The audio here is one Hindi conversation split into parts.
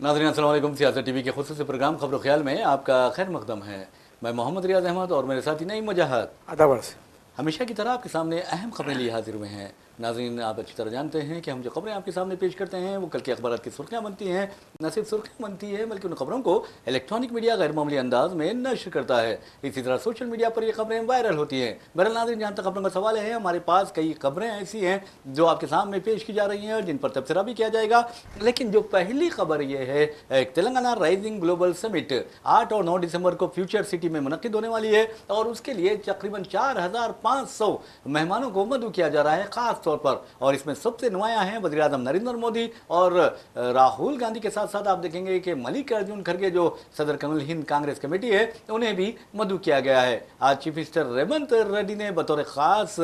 नाज़रीन अस्सलाम वालेकुम। सियासत टीवी के खुसूसी प्रोग्राम खबर ख्याल में आपका खैर मकदम है। मैं मोहम्मद रियाज अहमद और मेरे साथी नईम मुजाहिद अदावर से हमेशा की तरह आपके सामने अहम खबरें लिए हाजिर हुए हैं। नाज़रीन, आप अच्छी तरह जानते हैं कि हम जो खबरें आपके सामने पेश करते हैं वो कल के अखबार की सुर्खियाँ बनती हैं। न सिर्फ सुर्खियाँ बनती है बल्कि उन खबरों को इलेक्ट्रॉनिक मीडिया गैर मामूली अंदाज में नशर करता है। इसी तरह सोशल मीडिया पर ये खबरें वायरल होती हैं। बहरहाल नाज़रीन, जहाँ तक खबरों का सवाल है, हमारे पास कई खबरें ऐसी हैं जो आपके सामने पेश की जा रही हैं और जिन पर तबसरा भी किया जाएगा। लेकिन जो पहली खबर ये है, एक तेलंगाना राइजिंग ग्लोबल समिट 8 और 9 दिसंबर को फ्यूचर सिटी में मुनक्किद होने वाली है और उसके लिए तकरीबन 4500 मेहमानों को मदऊ किया जा रहा है खास तौर पर। और इसमें सबसे नुमाया हैं वज़ीर आज़म नरेंद्र मोदी और राहुल गांधी के साथ साथ आप देखेंगे कि मल्लिकार्जुन खड़गे जो सदर कमल हिंद कांग्रेस कमेटी है, उन्हें भी मदऊ किया गया है। आज चीफ मिनिस्टर रेवंत रेड्डी ने बतौर खास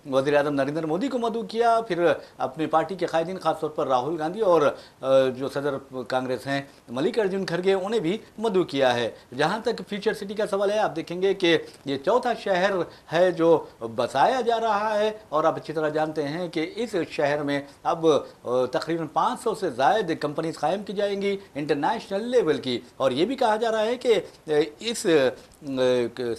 वज़ीर आज़म नरेंद्र मोदी को मदऊ किया, फिर अपनी पार्टी के कायदीन खासतौर पर राहुल गांधी और जो सदर कांग्रेस हैं मल्लिकार्जुन खड़गे, उन्हें भी मदऊ किया है। जहाँ तक फ्यूचर सिटी का सवाल है, आप देखेंगे कि ये चौथा शहर है जो बसाया जा रहा है और आप अच्छी तरह जानते हैं कि इस शहर में अब तकरीबन 500 से ज़ायद कंपनीज कायम की जाएंगी इंटरनेशनल लेवल की। और ये भी कहा जा रहा है कि इस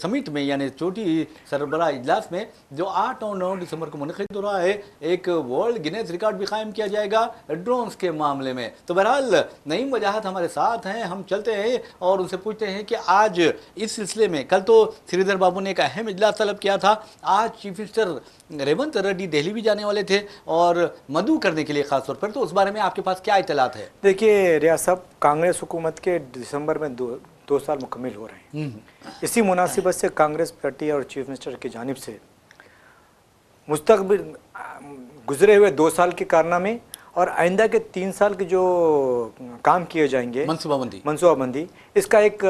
समिट में यानी चोटी सरबराह इजलास में जो 8 और 9 दिसंबर को मुनक़िद हो रहा है, एक वर्ल्ड गिनेस रिकॉर्ड भी कायम किया जाएगा ड्रोन्स के मामले में। तो बहरहाल नईम वजाहत हमारे साथ हैं, हम चलते हैं और उनसे पूछते हैं कि आज इस सिलसिले में, कल तो श्रीधर बाबू ने एक अहम इजलास तलब किया था, आज चीफ मिनिस्टर रेवंत रेड्डी दिल्ली भी जाने वाले थे और मदऊ करने के लिए खासतौर पर, तो उस बारे में आपके पास क्या इत्तलात है? देखिए रियाज साहब, कांग्रेस हुकूमत के दिसंबर में दो साल मुकम्मिल हो रहे हैं। इसी मुनासिबत से कांग्रेस पार्टी और चीफ मिनिस्टर की जानिब से मुस्तक़बिल गुजरे हुए 2 साल के कारनामे और आइंदा के 3 साल के जो काम किए जाएंगे, मनसूबाबंदी, इसका एक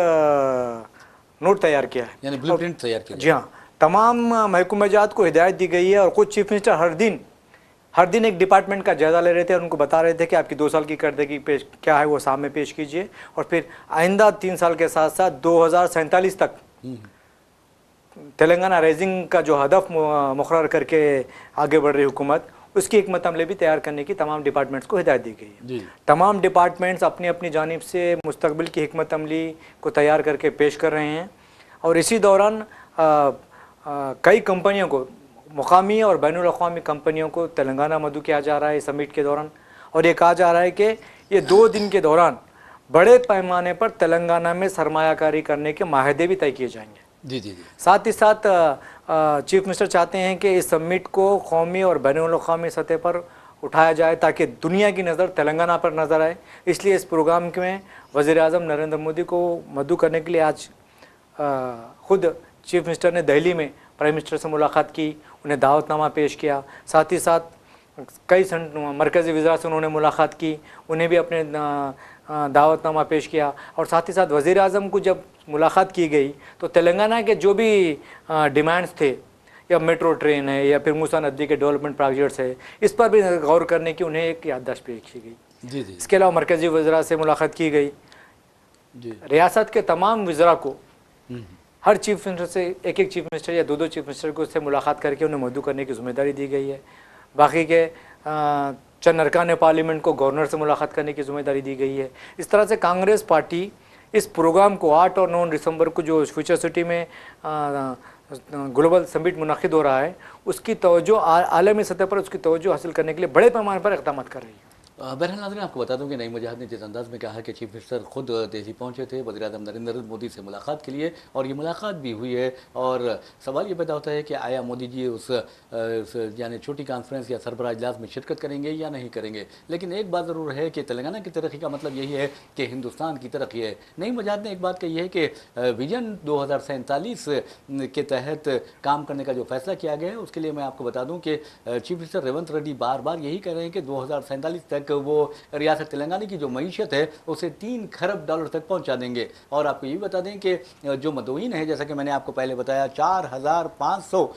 नोट तैयार किया है, यानी ब्लूप्रिंट तैयार किया। जी हाँ, तमाम महकूमा जात को हिदायत दी गई है और खुद चीफ मिनिस्टर हर दिन एक डिपार्टमेंट का जायज़ा ले रहे थे और उनको बता रहे थे कि आपकी 2 साल की करदगी पेश क्या है वो सामने पेश कीजिए और फिर आइंदा 3 साल के साथ साथ 2047 तक तेलंगाना राइजिंग का जो हदफ मुकर्रर करके आगे बढ़ रही हुकूमत, उसकी हिकमत अमली भी तैयार करने की तमाम डिपार्टमेंट्स को हिदायत दी गई है। तमाम डिपार्टमेंट्स अपनी अपनी जानिब से मुस्तकबिल की हिकमत अमली को तैयार करके पेश कर रहे हैं और इसी दौरान कई कंपनियों को, मुकामी और बैनुल अक़वामी कंपनियों को तेलंगाना मदऊ किया जा रहा है इस समिट के दौरान। और ये कहा जा रहा है कि ये 2 दिन के दौरान बड़े पैमाने पर तेलंगाना में सरमायाकारी करने के माहदे भी तय किए जाएंगे। जी। साथ ही साथ चीफ मिनिस्टर चाहते हैं कि इस समिट को कौमी और बैनुल अक़वामी सतह पर उठाया जाए ताकि दुनिया की नज़र तेलंगाना पर नज़र आए। इसलिए इस प्रोग्राम में वज़ीर आज़म नरेंद्र मोदी को मदऊ करने के लिए आज ख़ुद चीफ मिनिस्टर ने दिल्ली में प्राइम मिनिस्टर से मुलाकात की, उन्हें दावतनामा पेश किया। साथ ही साथ कई मरकज़ी वज़ीरा से उन्होंने मुलाकात की, उन्हें भी अपने दावतनामा पेश किया। और साथ ही साथ वज़ीर आज़म को जब मुलाकात की गई तो तेलंगाना के जो भी डिमांड्स थे, या मेट्रो ट्रेन है या फिर मूसा नदी के डेवलपमेंट प्रोजेक्ट्स है, इस पर भी गौर करने की उन्हें एक याददाश्त पेश की गई। जी। इसके अलावा मरकज़ी वज़ीरा से मुलाकात की गई। रियासत के तमाम वज़ीरा को हर चीफ मिनिस्टर से एक चीफ मिनिस्टर या 2 चीफ मिनिस्टर को उससे मुलाकात करके उन्हें मदऊ करने की ज़िम्मेदारी दी गई है। बाकी के चंद अरकान पार्लियामेंट को गवर्नर से मुलाकात करने की ज़िम्मेदारी दी गई है। इस तरह से कांग्रेस पार्टी इस प्रोग्राम को 8 और 9 दिसंबर को जो फ्यूचर सिटी में ग्लोबल समिट मुनक़िद हो रहा है, उसकी तवज्जो आलमी सतह पर उसकी तवज्जो हासिल करने के लिए बड़े पैमाने पर इक़दाम कर रही है। बहरहाल नाज़रीन, आपको बता दूं कि नईम मुजाहिद ने जिस अंदाज़ में कहा कि चीफ मिनिस्टर खुद दिल्ली पहुंचे थे वज़ीर आज़म नरेंद्र मोदी से मुलाकात के लिए और ये मुलाकात भी हुई है, और सवाल ये पैदा होता है कि आया मोदी जी उस यानी छोटी कॉन्फ्रेंस या सरबराह इजलास में शिरकत करेंगे या नहीं करेंगे। लेकिन एक बात ज़रूर है कि तेलंगाना की तरक्की का मतलब यही है कि हिंदुस्तान की तरक्की है। नईम मुजाहिद ने एक बात कही है कि विजन 2047 के तहत काम करने का जो फैसला किया गया है, उसके लिए मैं आपको बता दूँ कि चीफ मिनिस्टर रेवंत रेड्डी बार बार यही कह रहे हैं कि 2047 तक वो रियासत तेलंगाना की जो मईशत है उसे 3 खरब डॉलर तक पहुंचा देंगे। और आपको ये भी बता दें कि जो मदऊइन है, जैसा कि मैंने आपको पहले बताया, 4500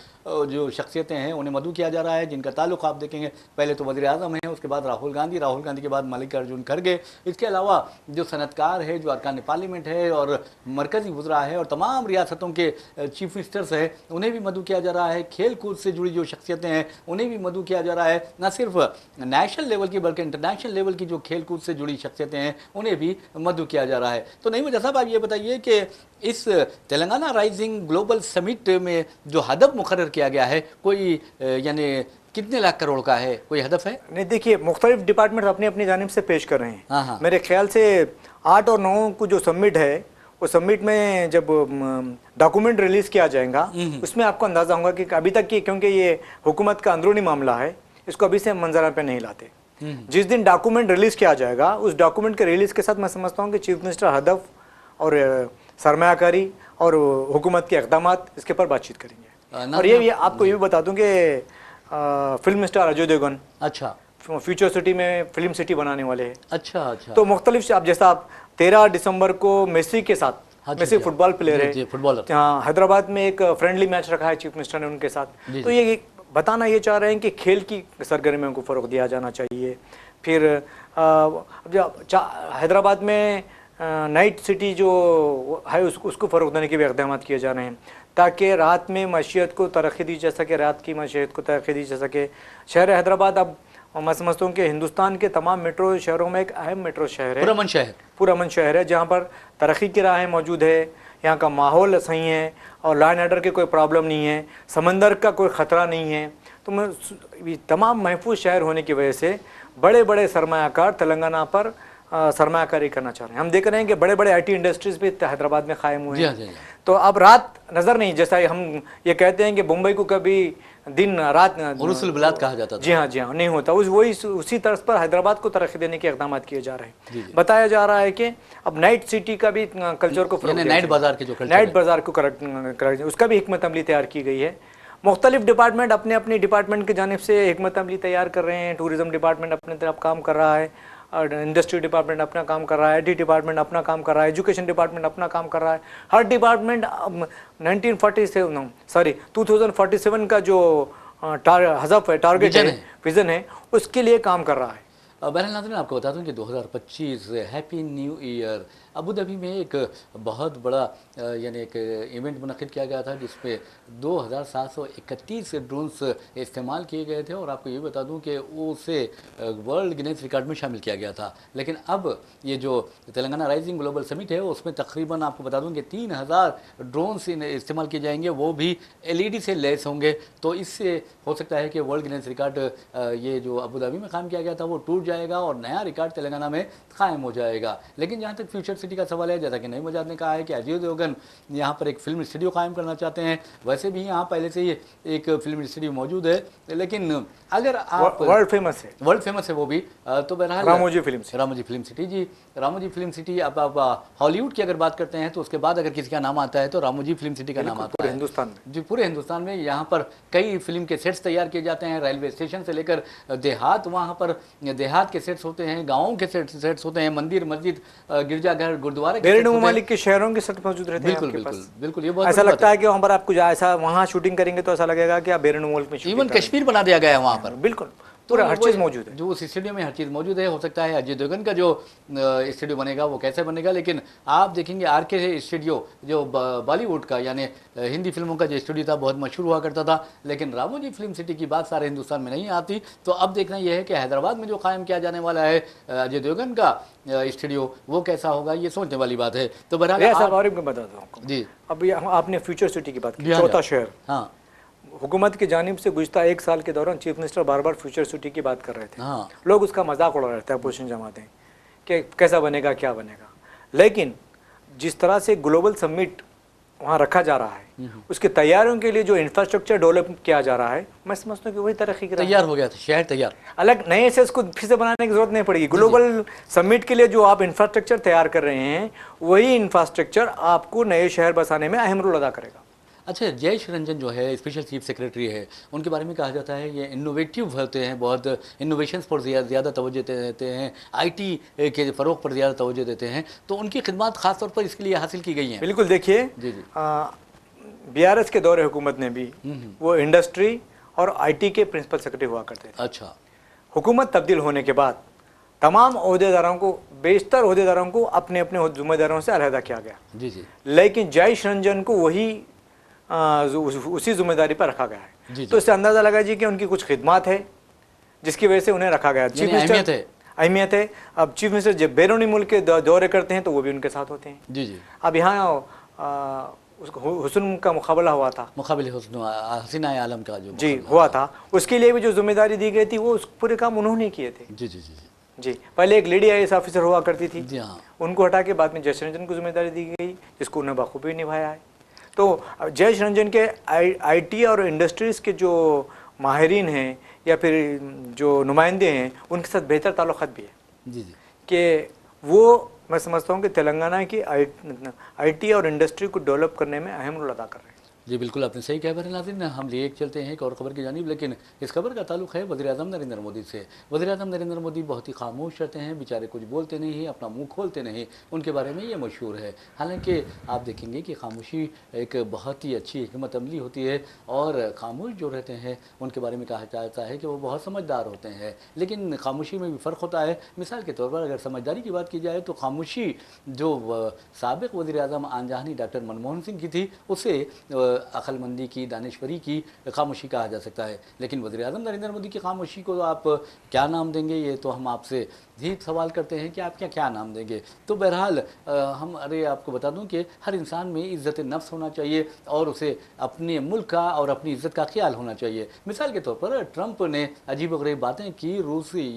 जो शख्सियतें हैं उन्हें मदऊ किया जा रहा है, जिनका ताल्लुक आप देखेंगे पहले तो वज़ीर आज़म है, उसके बाद राहुल गांधी के बाद मल्लिकार्जुन खड़गे। इसके अलावा जो सनतकार है, जो अरकान पार्लियामेंट है और मरकज़ी वज़रा है और तमाम रियासतों के चीफ मिनिस्टर्स हैं, उन्हें भी मदऊ किया जा रहा है। खेल कूद से जुड़ी जो शख्सियतें हैं उन्हें भी मदऊ किया जा रहा है, न सिर्फ नेशनल लेवल की बल्कि इंटरनेशनल लेवल की जो खेल कूद से जुड़ी शख्सियतें हैं उन्हें भी मदऊ किया जा रहा है। तो नईम वजह साहब, आप ये बताइए कि इस तेलंगाना राइजिंग ग्लोबल समिट में जो हदफ मुकर्रर किया गया है, कोई यानी कितने लाख करोड़ का है, कोई हदफ है? नहीं, देखिए मुख्तलिफ डिपार्टमेंट अपनी अपनी जानिब से पेश कर रहे हैं। हाँ हाँ। मेरे ख्याल से 8 और 9 को जो सबमिट है, वो सबमिट में जब डॉक्यूमेंट रिलीज़ किया जाएगा उसमें आपको अंदाज़ा होगा कि अभी तक की, क्योंकि ये हुकूमत का अंदरूनी मामला है, इसको अभी से मंजर पे नहीं लाते। जिस दिन डॉक्यूमेंट रिलीज़ किया जाएगा, उस डॉक्यूमेंट के रिलीज़ के साथ मैं समझता हूँ कि चीफ मिनिस्टर हदफ और सरमायाकारी और हुकूमत के इक़दाम इसके पर बातचीत करेंगे। और ये आपको ये भी बता दूँ कि फिल्म स्टार अजय देवगन अच्छा फ्यूचर सिटी में फिल्म सिटी बनाने वाले हैं। अच्छा अच्छा। तो मुख्तलिफ, आप जैसा आप 13 दिसंबर को मेसी के साथ, हाँ, मेसी फुटबॉल प्लेयर है, फुटबॉलर, हाँ, हैदराबाद में एक फ्रेंडली मैच रखा है चीफ मिनिस्टर ने उनके साथ। तो ये बताना ये चाह रहे हैं कि खेल की सरगर्मियों को फ़रोग़ दिया जाना चाहिए। फिर हैदराबाद में नाइट सिटी जो है उसको फ़रोग़ देने के भी इक़दाम किए जा रहे हैं, ताकि रात में मईशत को तरक्की दी जा सके, रात की मईशत को तरक्की दी जा सके। शहर हैदराबाद अब मैं समझता हूँ कि हिंदुस्तान के तमाम मेट्रो शहरों में एक अहम मेट्रो शहर है, पुरअमन शहर है, जहाँ पर तरक्की की राहें मौजूद है, यहाँ का माहौल सही है और लॉ एंड ऑर्डर की कोई प्रॉब्लम नहीं है, समंदर का कोई ख़तरा नहीं है। तो मैं तमाम महफूज शहर होने की वजह से बड़े बड़े सरमायाकार तेलंगाना पर सरमायाकारी करना चाह रहे हैं। हम देख रहे हैं कि बड़े बड़े IT इंडस्ट्रीज़ भी हैदराबाद में कायम हुए हैं। तो अब रात नज़र नहीं, जैसा हम ये कहते हैं कि मुंबई को कभी दिन रात उरुसुल बिलाद कहा जाता था। जी हाँ, नहीं होता। उसी तर्ज पर हैदराबाद को तरक्की देने के इक़दाम किए जा रहे हैं। बताया जा रहा है कि अब नाइट सिटी का भी कल्चर को, नाइट बाजार के जो नाइट बाजार को करेक्ट, उसका भी हिकमत अमली तैयार की गई है। मुख्तलिफ डिपार्टमेंट अपने अपने डिपार्टमेंट की जानिब से हिकमत अमली तैयार कर रहे हैं। टूरिज़म डिपार्टमेंट अपने तरफ काम कर रहा है, और इंडस्ट्री डिपार्टमेंट अपना काम कर रहा है, IT डिपार्टमेंट अपना काम कर रहा है, एजुकेशन डिपार्टमेंट अपना काम कर रहा है। हर डिपार्टमेंट 2047 का जो हज़फ है, टारगेट है, विज़न है, उसके लिए काम कर रहा है। बहरहाल नाज़रीन, आपको बता दूं कि 2025 happy new year Abu Dhabi में एक बहुत बड़ा यानी एक इवेंट मुनक़िद किया गया था, जिसमें 2731 ड्रोन्स इस्तेमाल किए गए थे। और आपको ये बता दूं कि उसे वर्ल्ड गिनेस रिकॉर्ड में शामिल किया गया था। लेकिन अब ये जो तेलंगाना राइजिंग ग्लोबल समिट है, उसमें तकरीबन आपको बता दूं कि 3000 ड्रोन्स इस्तेमाल किए जाएंगे, वो भी LED से लैस होंगे। तो इससे हो सकता है कि वर्ल्ड गिनेस रिकॉर्ड ये जो अबू धाबी में कायम किया गया था वो टूट जाएगा और नया रिकॉर्ड तेलंगाना में कायम हो जाएगा। लेकिन जहाँ तक फ्यूचर सिटी का सवाल है, जैसा कि नईम वजाद ने कहा है कि अजय देवगन यहाँ पर एक फिल्म स्टूडियो कायम करना चाहते हैं। वैसे भी यहाँ पहले से ही एक फिल्म स्टूडियो मौजूद है, लेकिन अगर आप वर्ल्ड फेमस है वो भी, तो बहरहाल रामोजी फिल्म सिटी जी, रामोजी फिल्म सिटी। अब आप हॉलीवुड की अगर बात करते हैं तो उसके बाद अगर किसी का नाम आता है तो रामोजी फिल्म सिटी का नाम आता है हिंदुस्तान में। जी, पूरे हिंदुस्तान में यहाँ पर कई फिल्म के सेट्स तैयार किए जाते हैं, रेलवे स्टेशन से लेकर देहात, वहाँ पर देहात के सेट्स होते हैं, गाँवों के सेट्स होते हैं, मंदिर, मस्जिद, गिरजाघर, गुरुद्वारे, ममालिक के शहरों के सेट मौजूद रहते हैं। बिल्कुल, ये बहुत ऐसा लगता है कि वहाँ पर आप कुछ ऐसा वहाँ शूटिंग करेंगे तो ऐसा लगेगा कि आप बेरुन मुल्क में, इवन कश्मीर बना दिया गया है वहाँ पर। बिल्कुल, पूरा हर चीज़ मौजूद है, जो उस स्टूडियो में हर चीज़ मौजूद है। हो सकता है अजय देवगन का जो स्टूडियो बनेगा वो कैसे बनेगा, लेकिन आप देखेंगे RK स्टूडियो जो बॉलीवुड का यानी हिंदी फिल्मों का जो स्टूडियो था, बहुत मशहूर हुआ करता था। लेकिन रामोजी फिल्म सिटी की बात सारे हिंदुस्तान में नहीं आती। तो अब देखना यह है कि हैदराबाद में जो कायम किया जाने वाला है अजय देवगन का स्टूडियो, वो कैसा होगा, ये सोचने वाली बात है। तो बहरहाल और मैं बता दूँ आपको जी, अभी आपने फ्यूचर सिटी की बात की, चौथा शहर, हाँ, हुकूमत की जानिब से गुज़श्ता 1 साल के दौरान चीफ मिनिस्टर बार बार फ्यूचर सिटी की बात कर रहे थे। हाँ। लोग उसका मजाक उड़ा रहे थे, अपोजिशन जमातें, कि कैसा बनेगा, क्या बनेगा। लेकिन जिस तरह से ग्लोबल समिट वहाँ रखा जा रहा है, उसकी तैयारियों के लिए जो इंफ्रास्ट्रक्चर डेवलप किया जा रहा है, मैं समझता हूँ कि वही तरक्की तैयार हो गया था, शहर तैयार, अलग नए से उसको फिर से बनाने की जरूरत नहीं पड़ेगी। ग्लोबल समिट के लिए जो आप इंफ्रास्ट्रक्चर तैयार कर रहे हैं, वही इंफ्रास्ट्रक्चर आपको नए शहर बसाने में अहम रोल अदा करेगा। अच्छा, जयेश रंजन जो है स्पेशल चीफ सेक्रेटरी है, उनके बारे में कहा जाता है ये इनोवेटिव होते हैं, बहुत इनोवेशंस पर ज़्यादा तवज्जो देते हैं, IT के फ़रोग पर ज़्यादा तवज्जो देते हैं। तो उनकी खिदमत ख़ास तौर पर इसके लिए हासिल की गई हैं। बिल्कुल, देखिए BRS के दौरे हुकूमत ने भी वो इंडस्ट्री और IT के प्रिंसिपल सेक्रेटरी हुआ करते थे। अच्छा, हुकूमत तब्दील होने के बाद तमाम ओहदेदारों को, बेशतर ओहदेदारों को अपने अपने जिम्मेदारों से अलहदा किया गया। जी। लेकिन जयेश रंजन को वही उसी जिम्मेदारी पर रखा गया है। तो इससे अंदाज़ा लगा जी कि उनकी कुछ खिदमत है जिसकी वजह से उन्हें रखा गया। चीफ मिनिस्टर अहमियत है। अब चीफ मिनिस्टर जब बैरूनी मुल्क के दौरे करते हैं तो वो भी उनके साथ होते हैं। जी जी। अब यहाँ उसको हुस्न का मुकाबला हुआ था, मुकाबले हुस्न हसीना आलम का जो जी हुआ था, उसके लिए भी जो जिम्मेदारी दी गई थी वो उस पूरे काम उन्होंने किए थे। जी जी जी जी जी, पहले एक लेडी IAS ऑफिसर हुआ करती थी, जी हाँ। उनको हटा के बाद में जयेश रंजन को जिम्मेदारी दी गई, जिसको उन्होंने बखूबी निभाया है। तो जयेश रंजन के IT और इंडस्ट्रीज़ के जो माहिरीन हैं या फिर जो नुमाइंदे हैं उनके साथ बेहतर ताल्लुक़ात भी है। जी जी। कि वो मैं समझता हूँ कि तेलंगाना की IT और इंडस्ट्री को डेवलप करने में अहम रोल अदा कर रहे हैं। जी बिल्कुल, आपने सही कहा मेरे नाज़रीन। हम लिए चलते हैं एक और खबर की जानिब, लेकिन इस खबर का ताल्लुक है वज़ीर-ए-आज़म नरेंद्र मोदी से। वज़ीर-ए-आज़म नरेंद्र मोदी बहुत ही खामोश रहते हैं, बेचारे कुछ बोलते नहीं, अपना मुंह खोलते नहीं, उनके बारे में ये मशहूर है। हालांकि आप देखेंगे कि खामोशी एक बहुत ही अच्छी हिकमत अमली होती है, और खामोश जो रहते हैं उनके बारे में कहा जाता है कि वो बहुत समझदार होते हैं, लेकिन खामोशी में भी फ़र्क होता है। मिसाल के तौर पर अगर समझदारी की बात की जाए तो खामोशी जो साबिक़ वज़ीर-ए-आज़म आनजहानी डॉक्टर मनमोहन सिंह की थी, उसे अक्लमंदी की, दानिशवरी की खामोशी कहा जा सकता है। लेकिन वज़ीर-ए-आज़म नरेंद्र मोदी की खामोशी को आप क्या नाम देंगे, ये तो हम आपसे ही सवाल करते हैं कि आप क्या नाम देंगे। तो बहरहाल आपको बता दूं कि हर इंसान में इज़्ज़त नफ्स होना चाहिए और उसे अपने मुल्क का और अपनी इज़्ज़त का ख्याल होना चाहिए। मिसाल के तौर पर ट्रंप ने अजीब-व-गरीब बातें की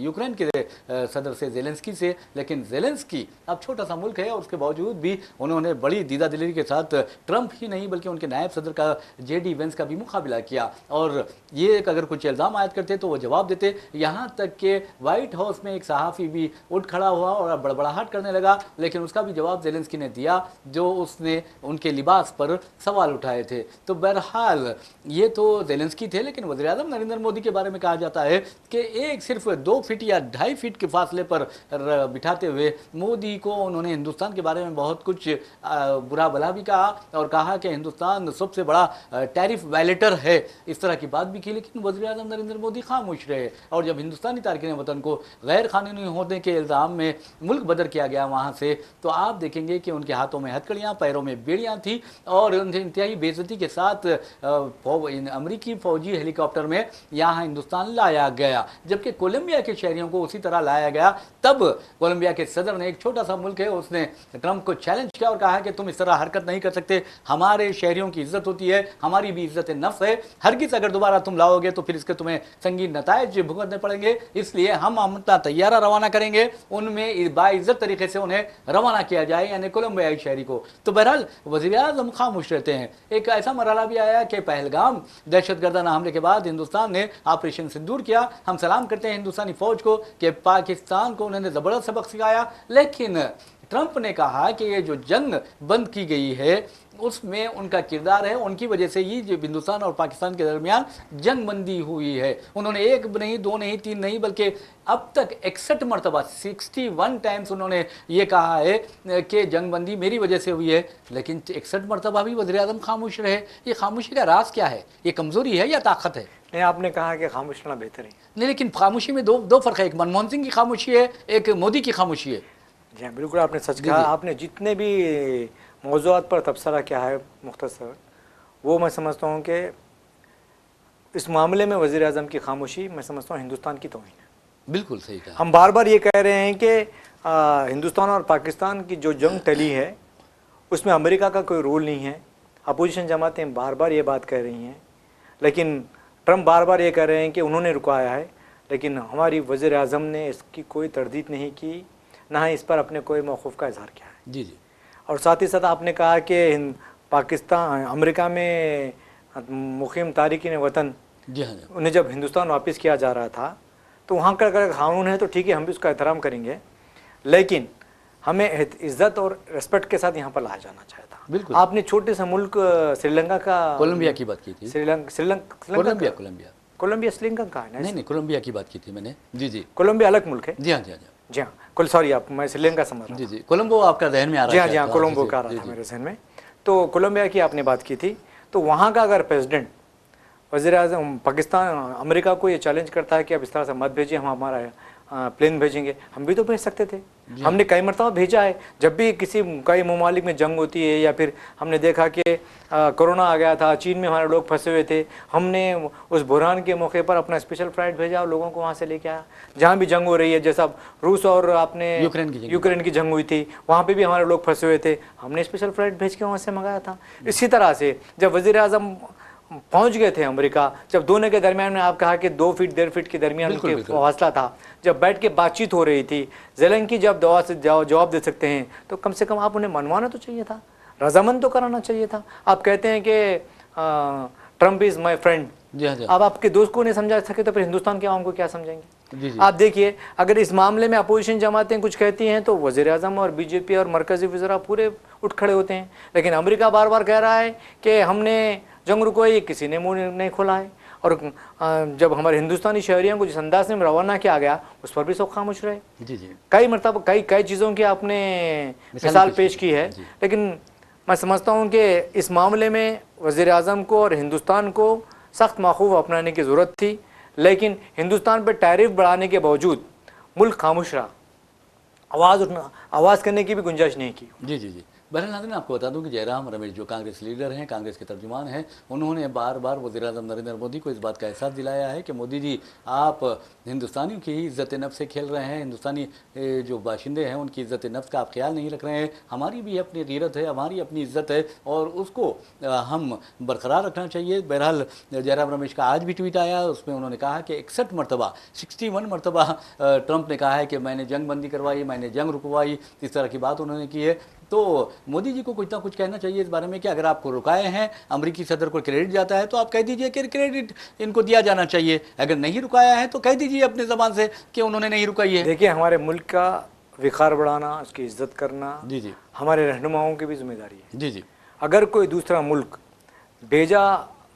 यूक्रेन के सदर से, ज़ेलेंस्की से, लेकिन ज़ेलेंस्की अब छोटा सा मुल्क है और उसके बावजूद भी उन्होंने बड़ी दीदा-दिली के साथ ट्रंप ही नहीं बल्कि उनके नायब सदर का JD वेंस का भी मुकाबला किया, और ये अगर कुछ इल्ज़ाम आयद करते तो वो जवाब देते। यहाँ तक कि व्हाइट हाउस में एक सहाफ़ी भी उठ खड़ा हुआ और बड़बड़ाहट करने लगा, लेकिन उसका भी जवाब ज़ेलेंस्की ने दिया जो उसने उनके लिबास पर सवाल उठाए थे। तो बहरहाल ये तो ज़ेलेंस्की थे, लेकिन वज़ीर-ए-आज़म नरेंद्र मोदी के बारे में कहा जाता है कि एक सिर्फ 2 फीट या 2.5 फीट के फासले पर बिठाते हुए मोदी को उन्होंने हिंदुस्तान के बारे में बहुत कुछ बुरा भला भी कहा, और कहा कि हिंदुस्तान सबसे बड़ा टैरिफ वायलेटर है, इस तरह की बात भी की। लेकिन वज़ीर-ए-आज़म नरेंद्र मोदी खामोश रहे, और जब हिंदुस्तानी तारकिन वतन को गैर कानूनी होने के इल्ज़ाम में मुल्क बदर किया गया वहाँ से, तो आप देखेंगे कि उनके हाथों में हथकड़ियाँ, पैरों में बेड़ियाँ थी, और उन्हें इंतहाई बेइज्जती के साथ अमरीकी फ़ौजी हेलीकॉप्टर में यहाँ हिंदुस्तान लाया गया, जबकि कोलंबिया के शहरियों को उसी तरह लाया गया। तब कोलंबिया के सदर ने, एक छोटा सा मुल्क है, उसने ट्रंप को चैलेंज किया और कहा कि तुम इस तरह हरकत नहीं कर सकते, हमारे शहरियों की इज्जत होती है, हमारी भी इज्जत नफ्स है, हरगिज़ अगर दोबारा तुम लाओगे तो फिर इसके तुम्हें संगीन नतायज भुगतने पड़ेंगे, इसलिए हम अपना तैयारा रवाना करेंगे, उनमें बाइज्जत तरीके से उन्हें रवाना किया जाए, यानी कोलंबियाई शहरी को। तो बहरहाल वज़ीर-ए-आज़म खामोश रहते हैं। एक ऐसा मरहला भी आया कि पहलगाम दहशतगर्दाना हमले के बाद हिंदुस्तान ने ऑपरेशन सिंदूर किया। हम सलाम करते हैं हिंदुस्तानी फ़ौज को कि पाकिस्तान को उन्होंने ज़बरदस्त सबक सिखाया, लेकिन ट्रंप ने कहा कि ये जो जंग बंद की गई है उसमें उनका किरदार है, उनकी वजह से ही जो हिंदुस्तान और पाकिस्तान के दरमियान जंग बंदी हुई है। उन्होंने 1 नहीं, 2 नहीं, 3 नहीं, बल्कि अब तक 61 मरतबा 61 टाइम्स उन्होंने ये कहा है कि जंग बंदी मेरी वजह से हुई है, लेकिन 61 मरतबा भी वज़ीर-ए-आज़म खामोश रहे। ये खामोशी का राज क्या है? ये कमज़ोरी है या ताकत है? नहीं, आपने कहा कि खामोश रहना बेहतर है। नहीं, लेकिन खामोशी में दो फ़र्क है, एक मनमोहन सिंह की खामोशी है, एक मोदी की खामोशी है। जी हाँ, बिल्कुल आपने सच कहा। आपने जितने भी मौज़ूआत पर तबसरा किया है मुख्तसर, वो मैं समझता हूँ कि इस मामले में वज़ीर-ए-आज़म की खामोशी मैं समझता हूँ हिंदुस्तान की तौहीन है। बिल्कुल सही कहा। हम बार बार ये कह रहे हैं कि हिंदुस्तान और पाकिस्तान की जो जंग टली है उसमें अमेरिका का कोई रोल नहीं है। अपोजिशन जमातें बार बार ये बात कह रही हैं, लेकिन ट्रंप बार बार ये कह रहे हैं कि उन्होंने रुकाया है, लेकिन हमारी वज़ीर-ए-आज़म ने इसकी कोई तरदीद नहीं की, ना ही इस पर अपने कोई मौक़िफ़ का इज़हार किया है। जी जी। और साथ ही साथ आपने कहा कि पाकिस्तान, अमेरिका में मुक़ीम तारिकीन वतन, जी हाँ, उन्हें जब हिंदुस्तान वापस किया जा रहा था तो वहाँ का अगर कानून है तो ठीक है, हम भी उसका एहतराम करेंगे, लेकिन हमें इज़्ज़त और रिस्पेक्ट के साथ यहाँ पर लाया जाना चाहिए था। बिल्कुल। आपने छोटे से मुल्क श्रीलंका का, कोलंबिया की बात की थी। कोलंबिया श्रीलंका का है ना? नहीं, कोलंबिया की बात की थी मैंने। जी जी। कोलंबिया अलग मुल्क है। जी हाँ, जी हाँ, जी हाँ। सॉरी, आप, मैं श्रीलंका समझ रहा हूँ। जी जी। कोलंबो आपका जहन में आ रहा है? जी हाँ, कोलंबो का आ रहा था मेरे जहन में। तो कोलंबिया की आपने बात की थी, तो वहाँ का अगर प्रेसिडेंट वज़ीर-ए-आज़म पाकिस्तान, अमेरिका को ये चैलेंज करता है कि अब इस तरह से मत भेजिए, हम हमारा प्लेन भेजेंगे, हम भी तो भेज सकते थे। हमने कई मरतबा भेजा है, जब भी किसी कई ममालिक में जंग होती है या फिर हमने देखा कि कोरोना आ गया था, चीन में हमारे लोग फंसे हुए थे, हमने उस बुरहान के मौके पर अपना स्पेशल फ्लाइट भेजा और लोगों को वहाँ से लेके आया। जहाँ भी जंग हो रही है, जैसा रूस और आपने यूक्रेन की जंग हुई थी, वहाँ पे भी हमारे लोग फंसे हुए थे, हमने स्पेशल फ्लाइट भेज के वहाँ से मंगाया था। इसी तरह से जब वज़ीर आज़म पहुंच गए थे अमेरिका, जब दोनों के दरमियान में आप कहा कि 2 फीट 1.5 फीट के दरमियान के फासला था, जब बैठ के बातचीत हो रही थी, ज़ेलेंस्की जब दवा से जवाब दे सकते हैं तो कम से कम आप उन्हें मनवाना तो चाहिए था, रजामंद तो कराना चाहिए था। आप कहते हैं कि ट्रम्प इज़ माई फ्रेंड, अब आपके दोस्त को नहीं समझा सके तो फिर हिंदुस्तान के आवाम को क्या समझेंगे? आप देखिए, अगर इस मामले में अपोजिशन जमातें कुछ कहती हैं तो वज़ीर आज़म और बीजेपी और मरकज़ी वज़रा पूरे उठ खड़े होते हैं, लेकिन अमेरिका बार बार कह रहा है कि हमने जंग रुकवाई, किसी ने मुंह नहीं खोला है। और जब हमारे हिंदुस्तानी शहरियों को जिस अंदाज में रवाना किया गया उस पर भी सब खामोश रहे। कई मरतबा कई चीज़ों की आपने मिसाल पेश की है, लेकिन मैं समझता हूँ कि इस मामले में वज़ीर आज़म को और हिंदुस्तान को सख्त माखूफ अपनाने की ज़रूरत थी, लेकिन हिंदुस्तान पर टैरिफ बढ़ाने के बावजूद मुल्क खामोश रहा, आवाज़ करने की भी गुंजाइश नहीं की। जी। बहरहाल नाज़रीन, आपको बता दूं कि जयराम रमेश जो कांग्रेस लीडर हैं, कांग्रेस के तर्जुमान हैं, उन्होंने बार बार वज़ीर-ए-आज़म नरेंद्र मोदी को इस बात का एहसास दिलाया है कि मोदी जी, आप हिंदुस्तानियों की ही इज़्ज़त नफ्स से खेल रहे हैं, हिंदुस्तानी जो बाशिंदे हैं उनकी इज़्ज़त नफ्स का आप ख्याल नहीं रख रहे हैं। हमारी भी अपनी गीरत है, हमारी अपनी इज़्ज़त है और उसको हम बरकरार रखना चाहिए। बहरहाल जयराम रमेश का आज भी ट्वीट आया, उसमें उन्होंने कहा कि 61 मरतबा ट्रंप ने कहा है कि मैंने जंग बंदी करवाई, मैंने जंग रुकवाई, इस तरह की बात उन्होंने की है। तो मोदी जी को कुछ ना कुछ कहना चाहिए इस बारे में कि अगर आपको रुकाए हैं, अमेरिकी सदर को क्रेडिट जाता है तो आप कह दीजिए कि क्रेडिट इनको दिया जाना चाहिए, अगर नहीं रुकाया है तो कह दीजिए अपने ज़बान से कि उन्होंने नहीं रुकाई है। देखिए, हमारे मुल्क का विकार बढ़ाना, उसकी इज्जत करना जी हमारे रहनुमाओं की भी जिम्मेदारी है। जी। अगर कोई दूसरा मुल्क बेजा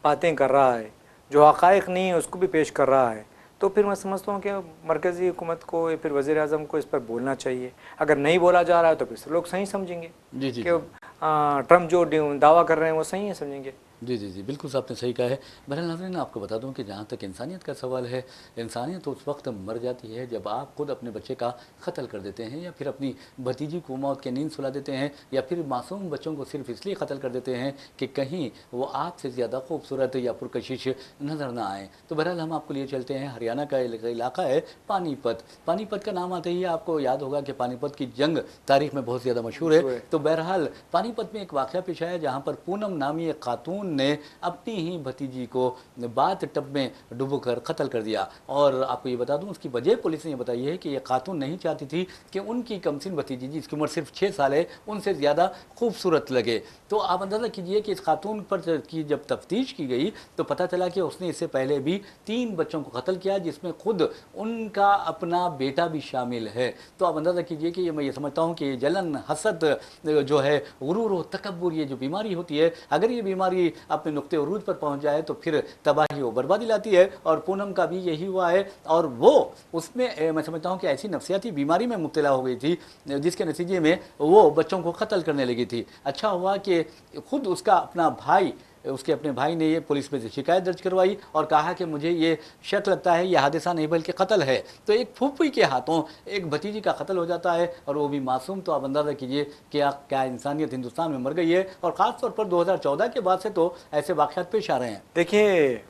बातें कर रहा है, जो हक़ाइक़ नहीं है उसको भी पेश कर रहा है, तो फिर मैं समझता हूँ कि मरकज़ी हुकूमत को या फिर वज़ीर आज़म को इस पर बोलना चाहिए। अगर नहीं बोला जा रहा है तो फिर लोग सही समझेंगे कि ट्रम्प जो दावा कर रहे हैं वो सही है, समझेंगे। जी, बिल्कुल आपने सही कहा है। बहरहाल नाज़रीन, आपको बता दूं कि जहाँ तक इंसानियत का सवाल है, इंसानियत तो उस वक्त मर जाती है जब आप खुद अपने बच्चे का कत्ल कर देते हैं या फिर अपनी भतीजी को मौत के नींद सुला देते हैं या फिर मासूम बच्चों को सिर्फ इसलिए कत्ल कर देते हैं कि कहीं वो आपसे ज़्यादा खूबसूरत या पुरकशिश नज़र ना आए। तो बहरहाल हम आपको लिए चलते हैं, हरियाणा का इलाका है पानीपत। पानीपत का नाम आते ही आपको याद होगा कि पानीपत की जंग तारीख में बहुत ज़्यादा मशहूर है। तो बहरहाल पानीपत में एक वाक़या पेश आया जहाँ पर पूनम नामी एक खातून ने अपनी ही भतीजी को बाथ टब में डुबोकर कत्ल कर दिया। और आपको ये बता दूं, उसकी वजह पुलिस ने ये बताई है कि ये खातून नहीं चाहती थी कि उनकी कमसिन भतीजी, जिसकी उम्र सिर्फ 6 साल है, उनसे ज़्यादा खूबसूरत लगे। तो आप अंदाज़ा कीजिए कि इस खातून पर की जब तफ्तीश की गई तो पता चला कि उसने इससे पहले भी 3 बच्चों को कत्ल किया, जिसमें खुद उनका अपना बेटा भी शामिल है। तो आप अंदाज़ा कीजिए कि मैं ये समझता हूँ कि जलन, हसद जो है, गुरूर और तकब्बुर, ये जो बीमारी होती है, अगर ये बीमारी अपने नुक्ते उरूज पर पहुंच जाए तो फिर तबाही और बर्बादी लाती है। और पूनम का भी यही हुआ है और वो उसमें मैं समझता हूँ कि ऐसी नफसियाती बीमारी में मुब्तला हो गई थी जिसके नतीजे में वो बच्चों को कत्ल करने लगी थी। अच्छा हुआ कि खुद उसका अपना भाई, उसके अपने भाई ने ये पुलिस में से शिकायत दर्ज करवाई और कहा कि मुझे ये शक लगता है ये हादसा नहीं बल्कि कत्ल है। तो एक फूफी के हाथों एक भतीजी का कत्ल हो जाता है और वो भी मासूम। तो आप अंदाज़ा कीजिए कि क्या इंसानियत हिंदुस्तान में मर गई है। और ख़ास तौर पर 2014 के बाद से तो ऐसे वाक़यात पेश आ रहे हैं। देखिए,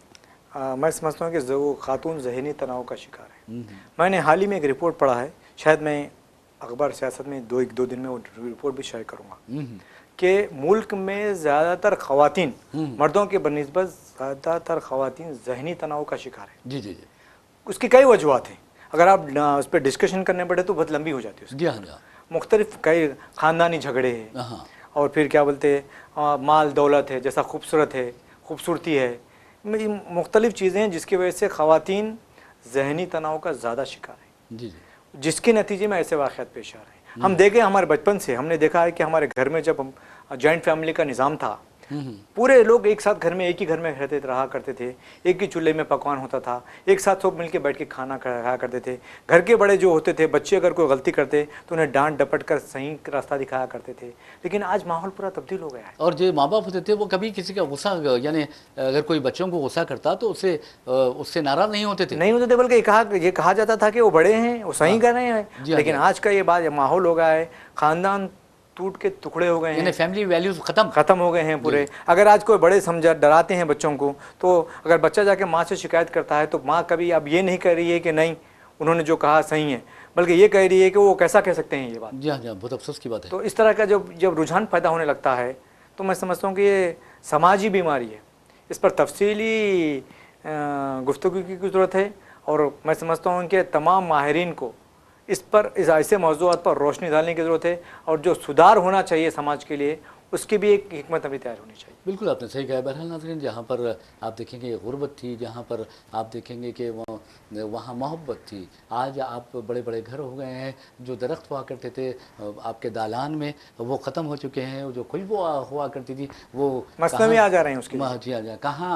मैं समझता हूँ कि वो खातून ज़हनी तनाव का शिकार है। मैंने हाल ही में एक रिपोर्ट पढ़ा है, शायद मैं अखबार सियासत में दो दिन में वो रिपोर्ट भी शेयर करूँगा, कि मुल्क में ज़्यादातर ख़वातीन, मर्दों के बनिस्बत ज़्यादातर ख़वातीन ज़हनी तनाव का शिकार है। जी। उसकी कई वजूहत हैं, अगर आप उस पर डिस्कशन करने पड़े तो बहुत लंबी हो जाती है। मुख्तलिफ कई ख़ानदानी झगड़े हैं और फिर क्या बोलते हैं, माल दौलत है, जैसा खूबसूरत है, खूबसूरती है, मुख्तलिफ चीज़ें हैं जिसकी वजह से ख़वातीन ज़हनी तनाव का ज़्यादा शिकार है, जिसके नतीजे में ऐसे वाक़यात पेश आ रहे हैं। हम देखें, हमारे बचपन से हमने देखा है कि हमारे घर में जब हम जॉइंट फैमिली का निज़ाम था पूरे लोग एक साथ घर में, एक ही घर में रहा करते थे, एक ही चूल्हे में पकवान होता था, एक साथ सब मिलकर बैठ के खाना खाया करते थे। घर के बड़े जो होते थे, बच्चे अगर कोई गलती करते तो उन्हें डांट डपट कर सही रास्ता दिखाया करते थे। लेकिन आज माहौल पूरा तब्दील हो गया है। और जो माँ बाप होते थे वो कभी किसी का गुस्सा, यानी अगर कोई बच्चों को गुस्सा करता तो उससे नाराज नहीं होते थे, बल्कि ये कहा जाता था कि वो बड़े हैं, वो सही कर रहे हैं। लेकिन आज का ये माहौल हो गया है, खानदान टूट के टुकड़े हो गए हैं, फैमिली वैल्यूज खत्म हो गए हैं पूरे। अगर आज कोई बड़े डराते हैं बच्चों को, तो अगर बच्चा जाके माँ से शिकायत करता है तो माँ कभी अब ये नहीं कह रही है कि नहीं उन्होंने जो कहा सही है, बल्कि ये कह रही है कि वो कैसा कह सकते हैं ये बात। जी हाँ, बहुत अफसोस की बात है। तो इस तरह का जब रुझान पैदा होने लगता है तो मैं समझता हूँ कि ये समाजी बीमारी है। इस पर तफसीली गुफ्तगू की ज़रूरत है, और मैं समझता हूँ कि तमाम माहिरीन को इस ऐसे मौज़ूआत पर रोशनी डालने की ज़रूरत है, और जो सुधार होना चाहिए समाज के लिए उसकी भी एक हिकमत अमली तैयार होनी चाहिए। बिल्कुल आपने सही कहा। बहरहाल नाज़रीन, जहाँ पर आप देखेंगे गुर्बत थी, जहाँ पर आप देखेंगे कि वहाँ मोहब्बत थी, आज आप बड़े बड़े घर हो गए हैं। जो दरख्त हुआ करते थे आपके दालान में वो ख़त्म हो चुके हैं। जो खुशबू हुआ करती थी वो मसनवी आ जा रहे हैं उसके जी आ जाए कहाँ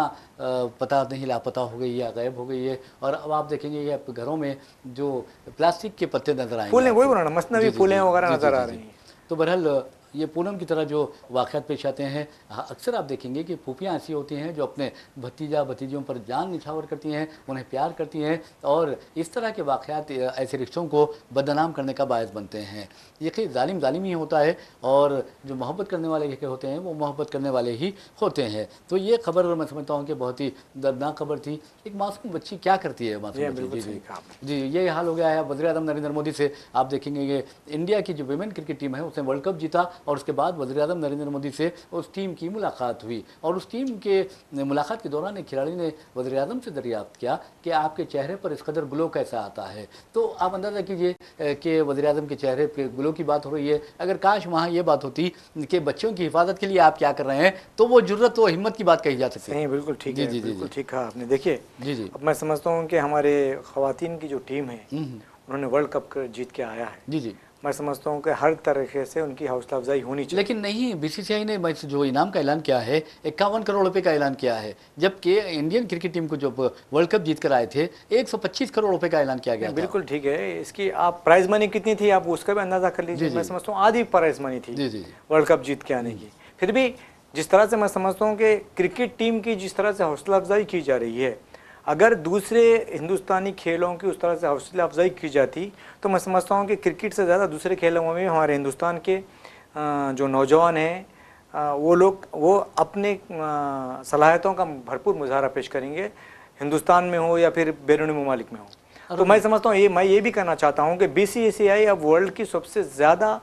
पता नहीं, लापता हो गई या गायब हो गई है। और अब आप देखेंगे ये घरों में जो प्लास्टिक के पत्ते नजर आएंगे, फूलें, वही बनाना मसनवी फूलें वगैरह नजर आ रही हैं। तो बहरहाल ये पूनम की तरह जो वाक़यात पेश आते हैं, अक्सर आप देखेंगे कि फूफियाँ ऐसी होती हैं जो अपने भतीजा भतीजियों पर जान निछावर करती हैं, उन्हें प्यार करती हैं, और इस तरह के वाक़यात ऐसे रिश्तों को बदनाम करने का बायस बनते हैं। ये कि जालिम ही होता है, और जो मोहब्बत करने वाले होते हैं वो मोहब्बत करने वाले ही होते हैं। तो ये खबर मैं समझता हूँ कि बहुत ही दर्दनाक खबर थी। एक मासूम बच्ची क्या करती है, मासूम बच्ची, जी ये हाल हो गया है। वज़ीर-ए-आज़म नरेंद्र मोदी से आप देखेंगे कि इंडिया की जो विमेन क्रिकेट टीम है उसने वर्ल्ड कप जीता, और उसके बाद वज़ीर-ए-आज़म नरेंद्र मोदी से उस टीम की मुलाकात हुई, और उस टीम के मुलाकात के दौरान एक खिलाड़ी ने वज़ीर-ए-आज़म से दरियाफ्त किया कि आपके चेहरे पर इस कदर ग्लो कैसा आता है। तो आप अंदाज़ा कीजिए कि वज़ीर-ए-आज़म के चेहरे पर ग्लो की बात हो रही है। अगर काश वहाँ ये बात होती कि बच्चों की हिफाजत के लिए आप क्या कर रहे हैं, तो वो जुर्रत, वो हिम्मत की बात कही जा सकती है। बिल्कुल ठीक है, बिल्कुल ठीक कहा आपने। देखिए जी अब मैं समझता हूँ कि हमारे ख़वातीन की जो टीम है उन्होंने वर्ल्ड कप जीत के आया है। जी मैं समझता हूँ कि हर तरीके से उनकी हौसला अफजाई होनी चाहिए। लेकिन नहीं, बीसीसीआई ने जो इनाम का ऐलान किया है 51 करोड़ रुपए का ऐलान किया है, जबकि इंडियन क्रिकेट टीम को जो वर्ल्ड कप जीत कर आए थे 125 करोड़ रुपए का ऐलान किया गया। बिल्कुल ठीक है। इसकी आप प्राइज मनी कितनी थी आप उसका भी अंदाजा कर लीजिए। मैं समझता हूँ आधी प्राइज मनी थी वर्ल्ड कप जीत के आने की। फिर भी जिस तरह से मैं समझता हूँ कि क्रिकेट टीम की जिस तरह से हौसला अफजाई की जा रही है, अगर दूसरे हिंदुस्तानी खेलों की उस तरह से हौसला अफजाई की जाती तो मैं समझता हूँ कि क्रिकेट से ज़्यादा दूसरे खेलों में भी हमारे हिंदुस्तान के जो नौजवान हैं वो अपने सलाहियतों का भरपूर मुजाहरा पेश करेंगे, हिंदुस्तान में हो या फिर बैरूनी ममालिक में हो। तो मैं समझता हूँ मैं ये भी कहना चाहता हूँ कि बीसीसीआई अब वर्ल्ड की सबसे ज़्यादा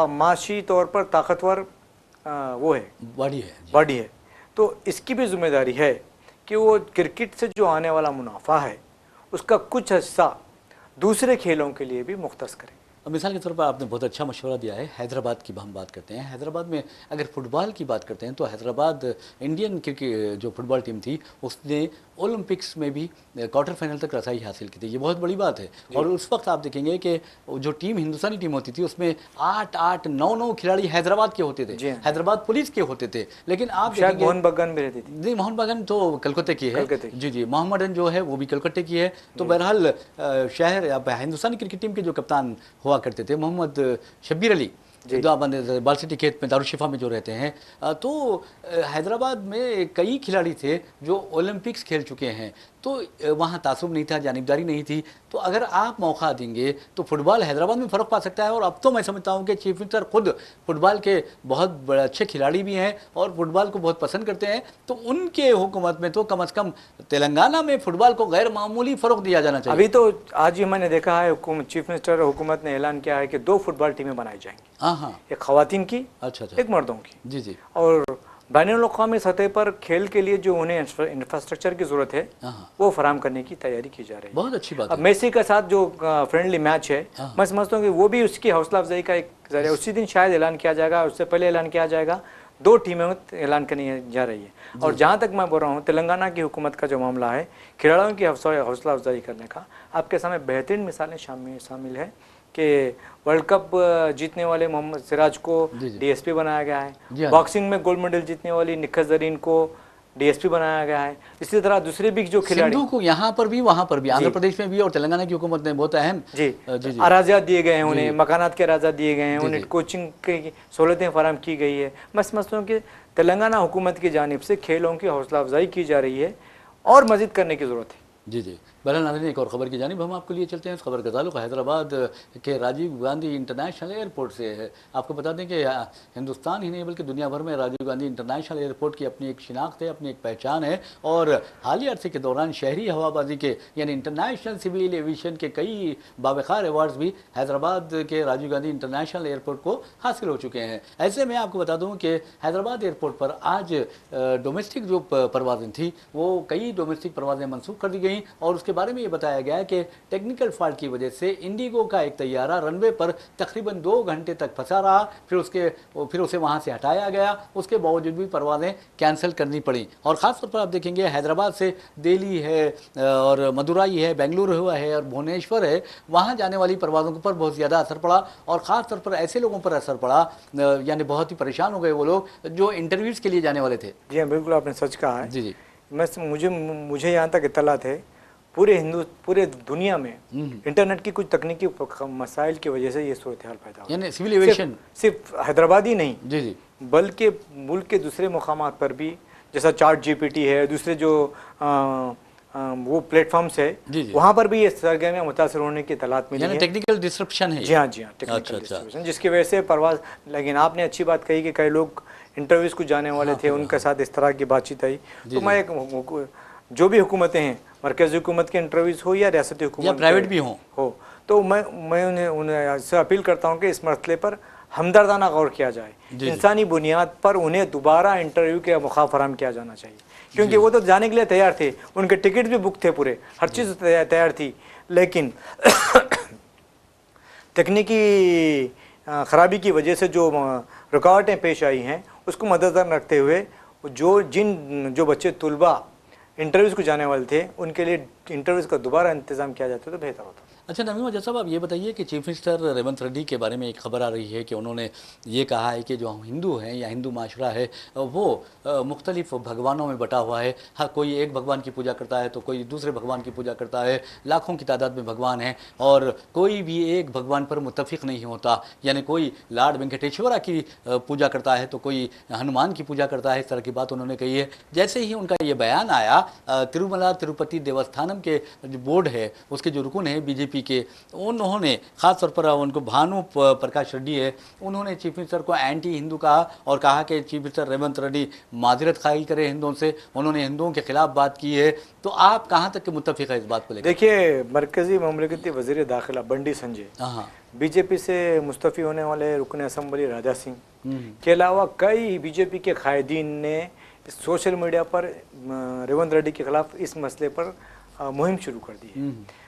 माशी तौर पर ताकतवर वो है, बॉडी है। तो इसकी भी जिम्मेदारी है कि वो क्रिकेट से जो आने वाला मुनाफा है उसका कुछ हिस्सा दूसरे खेलों के लिए भी मुख्तस करें। मिसाल के तौर पर आपने बहुत अच्छा मशवरा दिया है। हैदराबाद की हम बात करते हैं। हैदराबाद में अगर फुटबॉल की बात करते हैं तो हैदराबाद इंडियन क्रिकेट जो फुटबॉल टीम थी उसने ओलंपिक्स में भी क्वार्टर फाइनल तक रसाई हासिल की थी। ये बहुत बड़ी बात है। और उस वक्त आप देखेंगे कि जो टीम हिंदुस्तानी टीम होती थी उसमें 8-8, 9-9 खिलाड़ी हैदराबाद के होते थे, हैदराबाद पुलिस के होते थे। लेकिन आप देखेंगे मोहन बागान भी रहती थी। नहीं, मोहन बागान तो कलकत्ते की है। जी मोहम्मदन जो है वो भी कलकत्ते की है। तो बहरहाल शहर हिंदुस्तानी क्रिकेट टीम के जो कप्तान हुआ करते थे मोहम्मद शब्बीर अली, बाल सिटी खेत में दारुशिफा में जो रहते हैं, तो हैदराबाद में कई खिलाड़ी थे जो ओलंपिक्स खेल चुके हैं। तो वहाँ तासुब नहीं था, जानिबदारी नहीं थी। तो अगर आप मौका देंगे तो फुटबॉल हैदराबाद में फ़र्क पा सकता है। और अब तो मैं समझता हूँ कि चीफ मिनिस्टर खुद फुटबॉल के बहुत बड़े अच्छे खिलाड़ी भी हैं और फुटबॉल को बहुत पसंद करते हैं। तो उनके हुकूमत में तो कम अज़ कम तेलंगाना में फुटबॉल को गैर मामूली फ़रोग़ दिया जाना चाहिए। अभी तो आज ही मैंने देखा है चीफ मिनिस्टर हुकूमत ने ऐलान किया है कि 2 फुटबॉल टीमें बनाई जाएंगी। हाँ, एक ख़वातीन की, अच्छा, एक मर्दों की। जी और बैनुल-अक़वामी सतह पर खेल के लिए जो उन्हें इंफ्रास्ट्रक्चर की ज़रूरत है वो फराहम करने की तैयारी की जा रही है। बहुत अच्छी बात है। अब मेसी के साथ जो फ्रेंडली मैच है, मैं समझता हूँ कि वो भी उसकी हौसला अफजाई का एक जरिया। उसी दिन शायद ऐलान किया जाएगा, उससे पहले ऐलान किया जाएगा। 2 टीमें ऐलान करनी जा रही है। और जहाँ तक मैं बोल रहा हूँ तेलंगाना की हुकूमत का जो मामला है खिलाड़ियों की हौसला अफजाई करने का, आपके सामने बेहतरीन मिसालें शामिल है कि वर्ल्ड कप जीतने वाले मोहम्मद सिराज को डीएसपी बनाया गया है, बॉक्सिंग में गोल्ड मेडल जीतने वाली निखत जरीन को डीएसपी बनाया गया है। इसी तरह दूसरे भी जो खिलाड़ी सिंधु को यहाँ पर भी वहाँ पर भी, आंध्र प्रदेश में भी और तेलंगाना की हुकूमत ने बहुत अहम जी अराज़ियात दिए गए हैं उन्हें, मकानात के अराज़ियात दिए गए हैं उन्हें, कोचिंग की सहूलतें फराहम की गई है। मैं समझता हूँ कि तेलंगाना हुकूमत की जानिब से खेलों की हौसला अफजाई की जा रही है और मज़ीद करने की ज़रूरत है। जी बहरहाल नाज़रीन, एक और ख़बर की जानिब हम आपके लिए चलते हैं। इस खबर का ताल्लुक़ हैदराबाद के राजीव गांधी इंटरनेशनल एयरपोर्ट से है। आपको बता दें कि हिंदुस्तान ही नहीं बल्कि दुनिया भर में राजीव गांधी इंटरनेशनल एयरपोर्ट की अपनी एक शिनाख्त है, अपनी एक पहचान है। और हालिया अरसे के दौरान शहरी हवाबाजी के यानी इंटरनेशनल सिविल एविएशन के कई बावखार अवार्ड्स भी हैदराबाद के राजीव गांधी इंटरनेशनल एयरपोर्ट को हासिल हो चुके हैं। ऐसे में आपको बता दूँ कि हैदराबाद एयरपोर्ट पर आज डोमेस्टिक जो परवाज़ें थी वो कई डोमेस्टिक परवाज़ें मनसूख कर दी गई और उसके बारे में ये बताया गया है कि टेक्निकल फॉल्ट की वजह से इंडिगो का एक तैयारा रनवे पर तकरीबन 2 घंटे तक फंसा रहा, फिर उसे वहाँ से हटाया गया। उसके बावजूद भी परवाज़ें कैंसिल करनी पड़ी। और ख़ासतौर पर आप देखेंगे हैदराबाद से दिल्ली है और मदुराई है, बेंगलुरु है और भुवनेश्वर है, वहाँ जाने वाली परवाज़ों पर बहुत ज़्यादा असर पड़ा। और ख़ास तौर पर ऐसे लोगों पर असर पड़ा, यानी बहुत ही परेशान हो गए वो लोग जो इंटरव्यूज़ के लिए जाने वाले थे। जी हाँ, बिल्कुल आपने सच कहा है। जी मुझे यहाँ तक इत्तला थे पूरे दुनिया में इंटरनेट की कुछ तकनीकी मसाइल की वजह से ये सूरत हाल पैदा हुई। यानी सिविल एविएशन सिर्फ हैदराबाद ही नहीं जी बल्कि मुल्क के दूसरे मुकामात पर भी, जैसा चार्ट जीपीटी है, दूसरे जो वो प्लेटफॉर्म्स है वहाँ पर भी ये सरगर्मियाँ मुतासर होने की तलात मिली है। टेक्निकल डिसरप्शन है। जी हाँ टेक्निकल डिसरप्शन, जिसकी वजह से परवाज़। लेकिन आपने अच्छी बात कही कि कई लोग इंटरव्यूज़ को जाने वाले थे, उनके साथ इस तरह की बातचीत आई। तो मैं जो भी हुकूमतें हैं, मरकज़ी हुकूमत के इंटरव्यूज़ हो या रियासती हुकूमत या प्राइवेट भी हो, तो मैं उन्हें से अपील करता हूँ कि इस मसले पर हमदर्दाना गौर किया जाए। इंसानी बुनियाद पर उन्हें दोबारा इंटरव्यू के मौका फराहम किया जाना चाहिए, क्योंकि वो तो जाने के लिए तैयार थे, उनके टिकट भी बुक थे, पूरे हर चीज़ तैयार थी। लेकिन तकनीकी ख़राबी की वजह से जो रुकावटें पेश आई हैं उसको मद्देनज़र रखते हुए जो बच्चे तुलबा इंटरव्यूज़ को जाने वाले थे उनके लिए इंटरव्यूज़ का दोबारा इंतज़ाम किया जाता तो बेहतर होता। अच्छा नवीन वजह साहब, आप ये बताइए कि चीफ मिनिस्टर रेवंत रेड्डी के बारे में एक खबर आ रही है कि उन्होंने ये कहा है कि जो हम हिंदू हैं या हिंदू माशरा है वो मुख्तलिफ भगवानों में बटा हुआ है। हाँ, कोई एक भगवान की पूजा करता है तो कोई दूसरे भगवान की पूजा करता है, लाखों की तादाद में भगवान हैं और कोई भी एक भगवान पर मुत्तफिक नहीं होता। यानी कोई लॉर्ड वेंकटेश्वरा की पूजा करता है तो कोई हनुमान की पूजा करता है। इस तरह की बात उन्होंने कही है। जैसे ही उनका ये बयान आया, तिरुमला तिरुपति देवस्थानम के जो बोर्ड है उसके जो रुकन है बीजेपी के, उन्होंने ख़ास तौर पर उनको भानु प्रकाश रेड्डी है, उन्होंने चीफ मिनिस्टर को एंटी हिंदू कहा और कहा कि चीफ मिनिस्टर रेवंत रेड्डी माजरत खाई करे हिंदुओं से, उन्होंने हिंदुओं के खिलाफ बात की है। तो आप कहाँ तक के मुत्तफिक है इस बात को लेकर? देखिए, मरकज़ी ममलिकती वज़ीर दाखिला बंडी संजय, बीजेपी से मुस्तफ़ी होने वाले रुकन असम्बली राजा सिंह के अलावा कई बीजेपी के कायदीन ने सोशल मीडिया पर रेवंत रेड्डी के खिलाफ इस मसले पर मुहिम शुरू कर दी है।